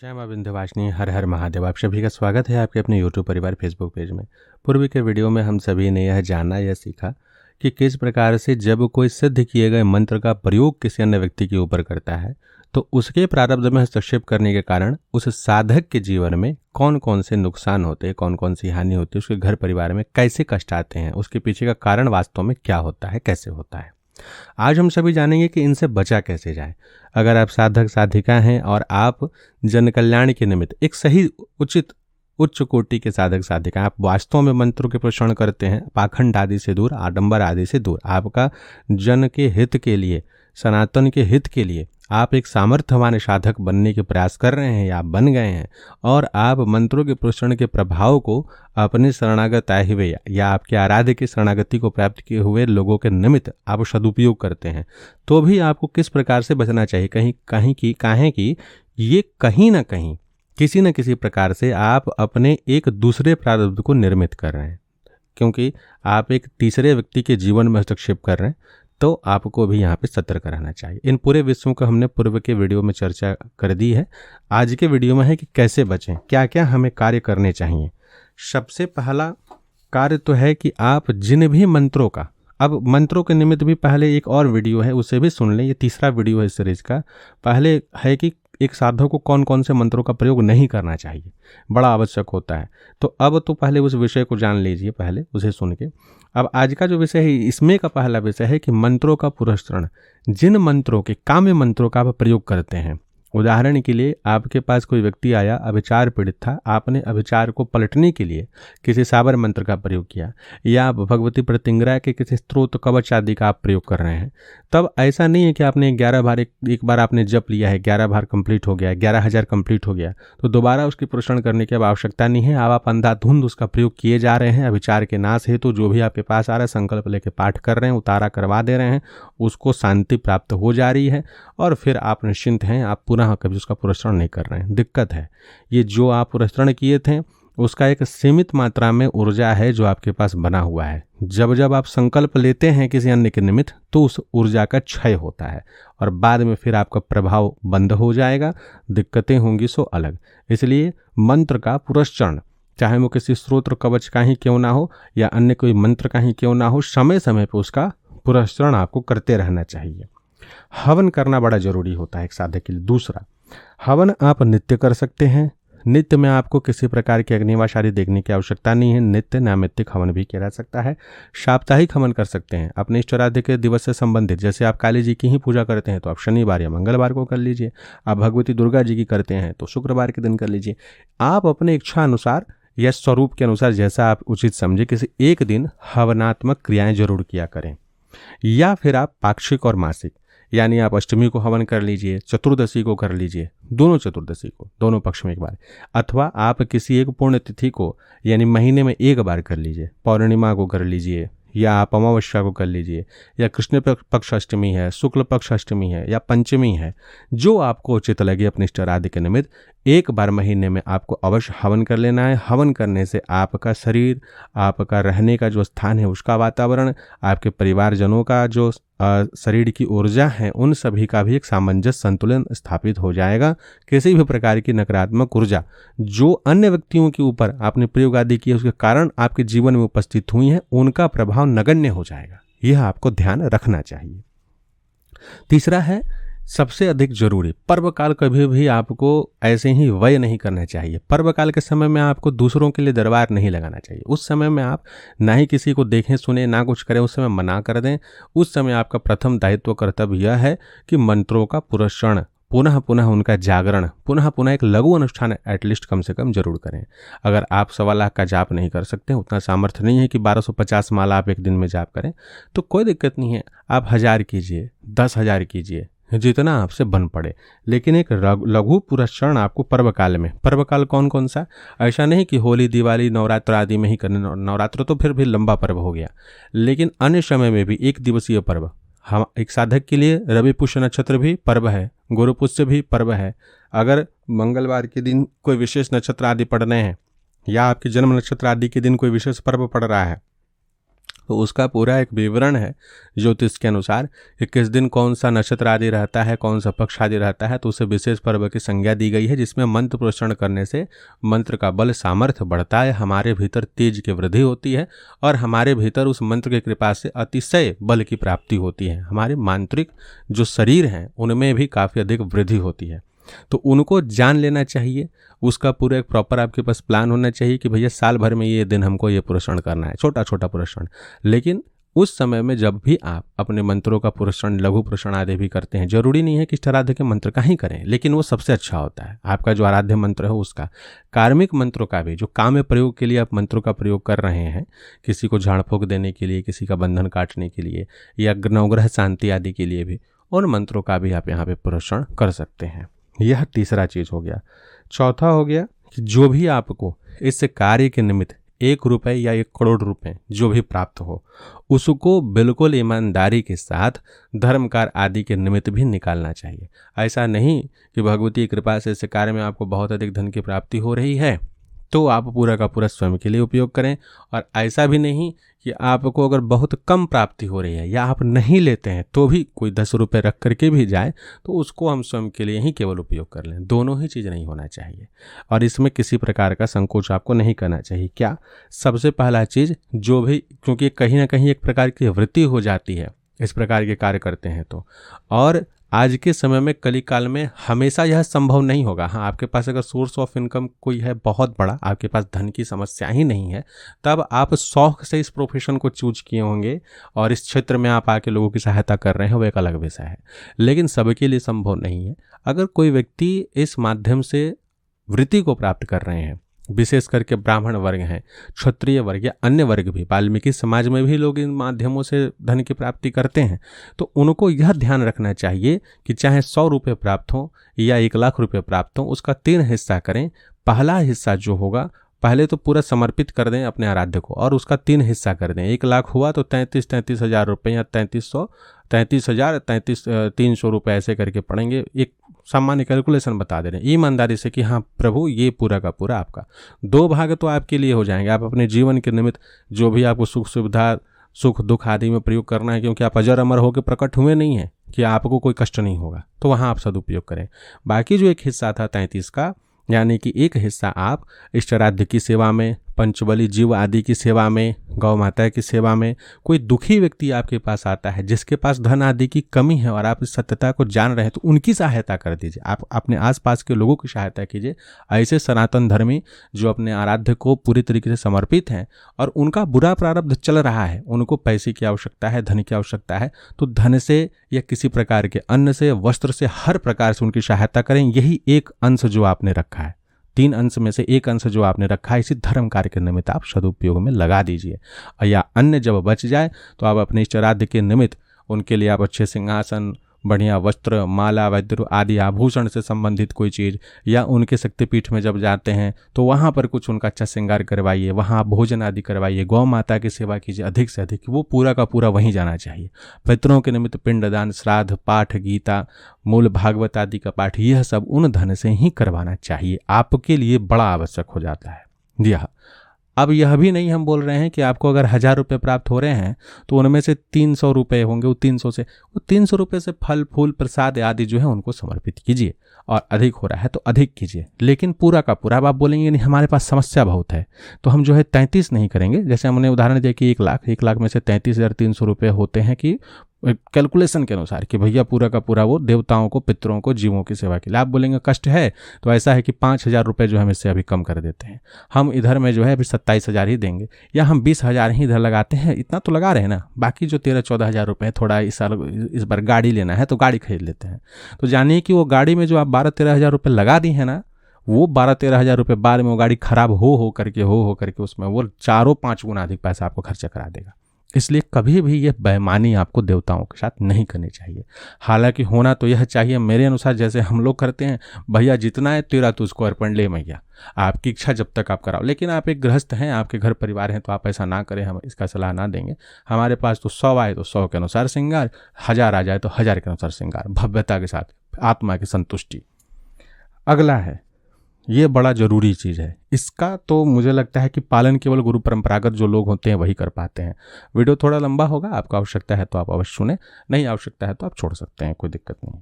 जय मां विंध्यवासिनी, हर हर महादेव। आप सभी का स्वागत है आपके अपने YouTube परिवार फेसबुक पेज में। पूर्व के वीडियो में हम सभी ने यह जाना या सीखा कि किस प्रकार से जब कोई सिद्ध किए गए मंत्र का प्रयोग किसी अन्य व्यक्ति के ऊपर करता है तो उसके प्रारब्ध में हस्तक्षेप करने के कारण उस साधक के जीवन में कौन कौन से नुकसान होते हैं, कौन कौन सी हानि होती है, उसके घर परिवार में कैसे कष्ट आते हैं, उसके पीछे का कारण वास्तव में क्या होता है, कैसे होता है। आज हम सभी जानेंगे कि इनसे बचा कैसे जाए। अगर आप साधक साधिका हैं और आप जन कल्याण के निमित्त एक सही उचित उच्च कोटि के साधक साधिका, आप वास्तव में मंत्रों के पोषण करते हैं, पाखंड आदि से दूर, आडंबर आदि से दूर, आपका जन के हित के लिए, सनातन के हित के लिए आप एक सामर्थ्यवान साधक बनने के प्रयास कर रहे हैं या आप बन गए हैं और आप मंत्रों के पोषण के प्रभाव को अपने शरणागत आए हुए या आपके आराध्य की शरणागति को प्राप्त किए हुए लोगों के निमित्त आप सदुपयोग करते हैं, तो भी आपको किस प्रकार से बचना चाहिए। काहे कि ये कहीं ना कहीं किसी न किसी प्रकार से आप अपने एक दूसरे प्रारब्ध को निर्मित कर रहे हैं, क्योंकि आप एक तीसरे व्यक्ति के जीवन में हस्तक्षेप कर रहे हैं। तो आपको भी यहाँ पे सतर्क रहना चाहिए। इन पूरे विषयों को हमने पूर्व के वीडियो में चर्चा कर दी है। आज के वीडियो में है कि कैसे बचें, क्या क्या हमें कार्य करने चाहिए। सबसे पहला कार्य तो है कि आप जिन भी मंत्रों का, अब मंत्रों के निमित्त भी पहले एक और वीडियो है, उसे भी सुन लें। ये तीसरा वीडियो है इस सीरीज का। पहले है कि एक साधक को कौन कौन से मंत्रों का प्रयोग नहीं करना चाहिए, बड़ा आवश्यक होता है। तो अब तो पहले उस विषय को जान लीजिए, पहले उसे सुन के। अब आज का जो विषय है, इसमें का पहला विषय है कि मंत्रों का पुरस्करण। जिन मंत्रों के, काम्य मंत्रों का आप प्रयोग करते हैं, उदाहरण के लिए आपके पास कोई व्यक्ति आया, अभिचार पीड़ित था, आपने अभिचार को पलटने के लिए किसी साबर मंत्र का प्रयोग किया, या आप भगवती प्रतिंग्रा के किसी स्त्रोत कवच आदि का आप प्रयोग कर रहे हैं, तब ऐसा नहीं है कि आपने 11 बार एक बार आपने जप लिया है, 11 बार कंप्लीट हो गया, 11,000 कंप्लीट हो गया, तो दोबारा उसकी पोषण करने की अब आवश्यकता नहीं है। आप अंधाधुंध उसका प्रयोग किए जा रहे हैं। अभिचार के नाश हेतु जो भी आपके पास आ रहा है, संकल्प लेके पाठ कर रहे हैं, उतारा करवा दे रहे हैं, उसको शांति प्राप्त हो जा रही है और फिर आप निश्चिंत हैं, आप पुनः कभी उसका पुरस्करण नहीं कर रहे हैं। दिक्कत है ये, जो आप पुरस्करण किए थे उसका एक सीमित मात्रा में ऊर्जा है जो आपके पास बना हुआ है। जब जब आप संकल्प लेते हैं किसी अन्य के निमित्त, तो उस ऊर्जा का क्षय होता है और बाद में फिर आपका प्रभाव बंद हो जाएगा, दिक्कतें होंगी सो अलग। इसलिए मंत्र का पुरस्करण, चाहे वो किसी स्त्रोत्र कवच का ही क्यों ना हो या अन्य कोई मंत्र का ही क्यों ना हो, समय समय पर उसका पुरस्करण आपको करते रहना चाहिए। हवन करना बड़ा जरूरी होता है एक साधक के लिए। दूसरा, हवन आप नित्य कर सकते हैं। नित्य में आपको किसी प्रकार की अग्निवास आदि देखने की आवश्यकता नहीं है। नित्य नैमित्तिक हवन भी किया जा सकता है। साप्ताहिक हवन कर सकते हैं अपने इष्टाराध्य के दिवस से संबंधित। जैसे आप काली जी की ही पूजा करते हैं तो आप शनिवार या मंगलवार को कर लीजिए। आप भगवती दुर्गा जी की करते हैं तो शुक्रवार के दिन कर लीजिए। आप अपने इच्छा अनुसार या स्वरूप के अनुसार जैसा आप उचित समझे किसी एक दिन हवनात्मक क्रियाएं जरूर किया करें। या फिर आप पाक्षिक और मासिक, यानी आप अष्टमी को हवन कर लीजिए, चतुर्दशी को कर लीजिए, दोनों चतुर्दशी को, दोनों पक्ष में एक बार, अथवा आप किसी एक पूर्ण तिथि को यानी महीने में एक बार कर लीजिए। पौर्णिमा को कर लीजिए, या आप अमावस्या को कर लीजिए, या कृष्ण पक्ष अष्टमी है, शुक्ल पक्ष अष्टमी है, या पंचमी है, जो आपको उचित लगे अपने इष्टाराध्य के निमित्त एक बार महीने में आपको अवश्य हवन कर लेना है। हवन करने से आपका शरीर, आपका रहने का जो स्थान है उसका वातावरण, आपके परिवारजनों का जो शरीर की ऊर्जा है, उन सभी का भी एक सामंजस्य संतुलन स्थापित हो जाएगा। किसी भी प्रकार की नकारात्मक ऊर्जा जो अन्य व्यक्तियों के ऊपर आपने प्रयोग आदि किए उसके कारण आपके जीवन में उपस्थित हुई है, उनका प्रभाव नगण्य हो जाएगा। यह आपको ध्यान रखना चाहिए। तीसरा है, सबसे अधिक जरूरी, पर्व काल कभी भी आपको ऐसे ही व्यय नहीं करना चाहिए। पर्व काल के समय में आपको दूसरों के लिए दरबार नहीं लगाना चाहिए। उस समय में आप ना ही किसी को देखें सुने, ना कुछ करें, उस समय मना कर दें। उस समय आपका प्रथम दायित्व कर्तव्य यह है कि मंत्रों का पुरस्करण, पुनः पुनः उनका जागरण, पुनः पुनः एक लघु अनुष्ठान एटलीस्ट कम से कम जरूर करें। अगर आप 1.25 लाख का जाप नहीं कर सकते, उतना सामर्थ्य नहीं है कि 1250 माला आप एक दिन में जाप करें, तो कोई दिक्कत नहीं है। आप 1000 कीजिए, 10,000 कीजिए, जितना आपसे बन पड़े, लेकिन एक लघु पुरस्करण आपको पर्व काल में। पर्व काल कौन कौन सा? ऐसा नहीं कि होली, दिवाली, नवरात्र आदि में ही करने। नवरात्र तो फिर भी लंबा पर्व हो गया, लेकिन अन्य समय में भी एक दिवसीय पर्व। हम एक साधक के लिए रवि पुष्य नक्षत्र भी पर्व है, गुरु पुष्य भी पर्व है। अगर मंगलवार के दिन कोई विशेष नक्षत्र आदि पड़ रहे हैं या आपके जन्म नक्षत्र आदि के दिन कोई विशेष पर्व पड़ रहा है, तो उसका पूरा एक विवरण है ज्योतिष के अनुसार कि किस दिन कौन सा नक्षत्र आदि रहता है, कौन सा पक्ष आदि रहता है, तो उसे विशेष पर्व की संज्ञा दी गई है, जिसमें मंत्र प्रोच्चारण करने से मंत्र का बल सामर्थ्य बढ़ता है, हमारे भीतर तेज की वृद्धि होती है और हमारे भीतर उस मंत्र की कृपा से अतिशय बल की प्राप्ति होती है। हमारे मांत्रिक जो शरीर हैं उनमें भी काफ़ी अधिक वृद्धि होती है। तो उनको जान लेना चाहिए, उसका पूरा एक प्रॉपर आपके पास प्लान होना चाहिए कि भैया साल भर में ये दिन हमको ये पुरस्करण करना है, छोटा छोटा पुरस्करण। लेकिन उस समय में जब भी आप अपने मंत्रों का पुरस्करण, लघु पुरस्करण आदि भी करते हैं, जरूरी नहीं है कि इष्टाराध्य के मंत्र का ही करें, लेकिन वो सबसे अच्छा होता है। आपका जो आराध्य मंत्र है उसका, कार्मिक मंत्रों का भी, जो काम में प्रयोग के लिए आप मंत्रों का प्रयोग कर रहे हैं, किसी को झाड़ फूंक देने के लिए, किसी का बंधन काटने के लिए या नवग्रह शांति आदि के लिए भी, उन मंत्रों का भी आप यहाँ पे पुरस्करण कर सकते हैं। यह तीसरा चीज हो गया। चौथा हो गया कि जो भी आपको इस कार्य के निमित्त 1 रुपए या 1 करोड़ रुपए जो भी प्राप्त हो, उसको बिल्कुल ईमानदारी के साथ धर्म कार्य आदि के निमित्त भी निकालना चाहिए। ऐसा नहीं कि भगवती की कृपा से इस कार्य में आपको बहुत अधिक धन की प्राप्ति हो रही है तो आप पूरा का पूरा स्वयं के लिए उपयोग करें, और ऐसा भी नहीं कि आपको अगर बहुत कम प्राप्ति हो रही है या आप नहीं लेते हैं तो भी कोई 10 रुपये रख करके भी जाए तो उसको हम स्वयं के लिए ही केवल उपयोग कर लें। दोनों ही चीज़ नहीं होना चाहिए और इसमें किसी प्रकार का संकोच आपको नहीं करना चाहिए। क्या, सबसे पहला चीज़ जो भी, क्योंकि कहीं ना कहीं एक प्रकार की वृत्ति हो जाती है इस प्रकार के कार्य करते हैं तो, और आज के समय में कलिकाल में हमेशा यह संभव नहीं होगा। हाँ, आपके पास अगर सोर्स ऑफ इनकम कोई है बहुत बड़ा, आपके पास धन की समस्या ही नहीं है, तब आप शौक से इस प्रोफेशन को चूज किए होंगे और इस क्षेत्र में आप आके लोगों की सहायता कर रहे हैं, वो एक अलग विषय है। लेकिन सबके लिए संभव नहीं है। अगर कोई व्यक्ति इस माध्यम से वृत्ति को प्राप्त कर रहे हैं, विशेष करके ब्राह्मण वर्ग हैं, क्षत्रिय वर्ग या अन्य वर्ग भी, वाल्मीकि समाज में भी लोग इन माध्यमों से धन की प्राप्ति करते हैं, तो उनको यह ध्यान रखना चाहिए कि चाहे 100 रुपये प्राप्त हो या 1 लाख रुपये प्राप्त हो, उसका 3 हिस्सा करें। पहला हिस्सा जो होगा, पहले तो पूरा समर्पित कर दें अपने आराध्य को और उसका 3 हिस्सा कर दें। 1 लाख हुआ तो 33 हज़ार रुपये या 300 रुपये ऐसे करके पड़ेंगे। एक सामान्य कैलकुलेशन बता दे रहे हैं ईमानदारी से कि हाँ प्रभु, ये पूरा का पूरा आपका। 2 भाग तो आपके लिए हो जाएंगे। आप अपने जीवन के निमित्त जो भी आपको सुख सुविधा, सुख दुख आदि में प्रयोग करना है, क्योंकि आप अजर अमर होकर प्रकट हुए नहीं हैं कि आपको कोई कष्ट नहीं होगा, तो वहाँ आप सदुपयोग करें। बाकी जो एक हिस्सा था 33 का, यानी कि एक हिस्सा आप इष्टाराध्य की सेवा में, पंचबली जीव आदि की सेवा में, गौ माता की सेवा में, कोई दुखी व्यक्ति आपके पास आता है जिसके पास धन आदि की कमी है और आप इस सत्यता को जान रहे हैं, तो उनकी सहायता कर दीजिए। आप अपने आसपास के लोगों की सहायता कीजिए। ऐसे सनातन धर्मी जो अपने आराध्य को पूरी तरीके से समर्पित हैं और उनका बुरा प्रारब्ध चल रहा है, उनको पैसे की आवश्यकता है, धन की आवश्यकता है, तो धन से या किसी प्रकार के अन्न से, वस्त्र से, हर प्रकार से उनकी सहायता करें। यही एक अंश जो आपने रखा है, 3 अंश में से एक अंश जो आपने रखा है, इसी धर्म कार्य के निमित्त आप सदुपयोग में लगा दीजिए। या अन्य जब बच जाए तो आप अपने इष्टाराध्य के निमित्त उनके लिए आप अच्छे सिंहासन, बढ़िया वस्त्र, माला, वैद्य आदि आभूषण से संबंधित कोई चीज़, या उनके शक्तिपीठ में जब जाते हैं तो वहाँ पर कुछ उनका अच्छा श्रृंगार करवाइए, वहाँ भोजन आदि करवाइए, गौ माता की सेवा कीजिए अधिक से अधिक, वो पूरा का पूरा वहीं जाना चाहिए। पितरों के निमित्त पिंडदान, श्राद्ध, पाठ, गीता, मूल भागवत आदि का पाठ, यह सब उन धन से ही करवाना चाहिए, आपके लिए बड़ा आवश्यक हो जाता है। यह अब यह भी नहीं हम बोल रहे हैं कि आपको अगर 1000 रुपये प्राप्त हो रहे हैं तो उनमें से 300 रुपये होंगे, वो 300 रुपये से फल फूल प्रसाद आदि जो है उनको समर्पित कीजिए, और अधिक हो रहा है तो अधिक कीजिए। लेकिन पूरा का पूरा आप बोलेंगे नहीं हमारे पास समस्या बहुत है तो हम जो है 33 नहीं करेंगे। जैसे हमने उदाहरण दिया कि 1 लाख में से 33,300 रुपये होते हैं कि कैलकुलेशन के अनुसार कि भैया पूरा का पूरा वो देवताओं को, पितरों को, जीवों की सेवा के लिए। आप बोलेंगे कष्ट है तो ऐसा है कि 5,000 रुपये जो हम इससे अभी कम कर देते हैं, हम इधर में जो है अभी 27,000 ही देंगे, या हम 20,000 ही इधर लगाते हैं, इतना तो लगा रहे हैं ना, बाकी जो 13-14 हज़ार रुपये थोड़ा इस बार गाड़ी लेना है तो गाड़ी खरीद लेते हैं। तो जानिए कि वो गाड़ी में जो आप 12-13 हज़ार रुपये लगा दी है ना, वो 12-13 हज़ार रुपये बाद में वो गाड़ी खराब हो करके उसमें वो 4-5 गुना अधिक पैसा आपको खर्चा करा देगा। इसलिए कभी भी ये बेईमानी आपको देवताओं के साथ नहीं करनी चाहिए। हालांकि होना तो यह चाहिए मेरे अनुसार, जैसे हम लोग करते हैं, भैया जितना है तेरा तुझको अर्पण ले मैया, आपकी इच्छा जब तक आप कराओ। लेकिन आप एक गृहस्थ हैं, आपके घर परिवार हैं, तो आप ऐसा ना करें, हम इसका सलाह ना देंगे। हमारे पास तो 100 आए तो 100 के अनुसार श्रृंगार, 1000 आ जाए तो 1000 के अनुसार श्रृंगार, भव्यता के साथ, आत्मा की संतुष्टि। अगला है ये बड़ा ज़रूरी चीज़ है। इसका तो मुझे लगता है कि पालन केवल गुरु परंपरागत जो लोग होते हैं वही कर पाते हैं। वीडियो थोड़ा लंबा होगा, आपको आवश्यकता है तो आप अवश्य सुने, नहीं आवश्यकता है तो आप छोड़ सकते हैं, कोई दिक्कत नहीं।